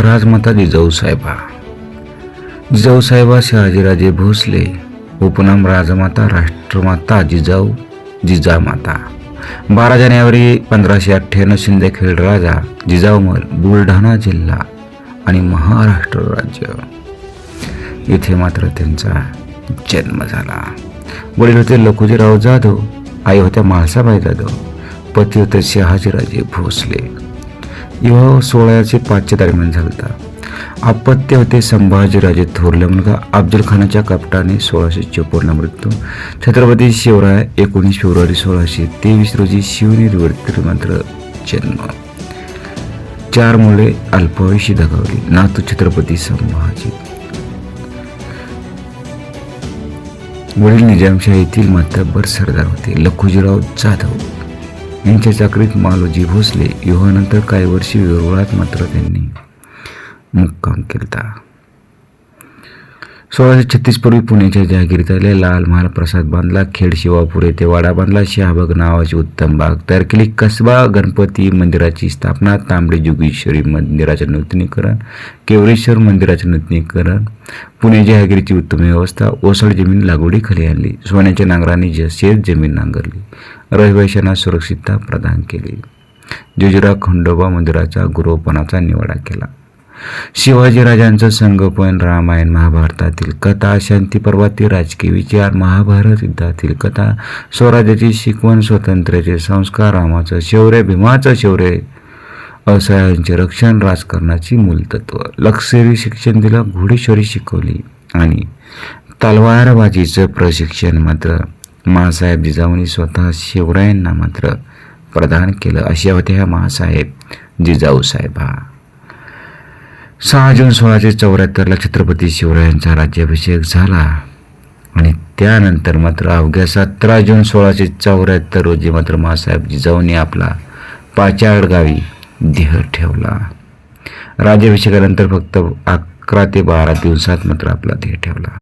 राजमाता जिजाऊसाहेबा शहाजीराजे भोसले, उपनाम राजमाता, राष्ट्रमाता जिजाऊ, जिजामाता. 12 जानेवारी 1598 शिंदखेड राजा जिजाऊमल, बुलढाणा जिल्हा आणि महाराष्ट्र राज्य येथे मात्र त्यांचा जन्म झाला. वडील होते लखुजीराव जाधव, आई होत्या म्हाळसाबाई जाधव, पती होते शहाजीराजे भोसले. विवाह 16 ते 5 दरम्यान झाला. अपत्य होते संभाजीराजे थोरले मुलगा अफजल खानाच्या कपटाने 1654 मृत्यू. छत्रपती शिवराय 19 फेब्रुवारी 1623 रोजी शिवनेरीवरती मात्र जन्म. 4 मुले अल्पायुषी दगावली. नातू छत्रपती संभाजी. वडील निजामशाहीतील मातब्बर सरदार होते लखुजीराव जाधव. यांच्या चाकरीत मालोजी भोसले. विवाहानंतर काही वर्षी विरोळात मात्र त्यांनी मुक्काम केला. 1636 पूर्वी पुण्याच्या जहागिरीत आलेला लाल महाल प्रसाद बांधला. खेड शिवापूर येथे वाडा बांधला. शहाबाग नावाची उत्तम बाग तयार केली. कसबा गणपती मंदिराची स्थापना. तांबडे जोगेश्वरी मंदिराचे नूतनीकरण. केवरेश्वर मंदिराचे नूतनीकरण. पुणे जहागिरीची उत्तम व्यवस्था. ओसाड जमीन लागवडीखाली आणली. सोन्याच्या नांगराने शेत जमीन नांगरली. रहिवाशांना सुरक्षितता प्रदान केली. जोजिराव खंडोबा मंदिराचा गुरुपणाचा निवाडा केला. शिवाजीराजांचं संगोपन. रामायण महाभारतातील कथा. शांती पर्वातील राजकीय विचार. महाभारत युद्धातील कथा. स्वराज्याची शिकवण. स्वातंत्र्याचे संस्कार. रामाचं शौर्य, भीमाचं शौर्य, असहायांचे रक्षण, राजकारणाची मूलतत्व. लष्करी शिक्षण दिलं. घोडेस्वारी शिकवली आणि तलवारबाजीचं प्रशिक्षण मात्र माँसाहेब जिजाऊंनी स्वतः शिवरायांना मात्र प्रदान केलं. अशा होत्या ह्या माँसाहेब जिजाऊसाहेबा. 6 जून 1674 छत्रपती शिवरायांचा राज्याभिषेक झाला आणि त्यानंतर मात्र अवघ्या 17 जून 1674 रोजी मात्र माँसाहेब जिजाऊंनी आपला पाचाड गावी देह ठेवला. राज्याभिषेकानंतर फक्त 11 ते 12 दिवसात मात्र आपला देह ठेवला.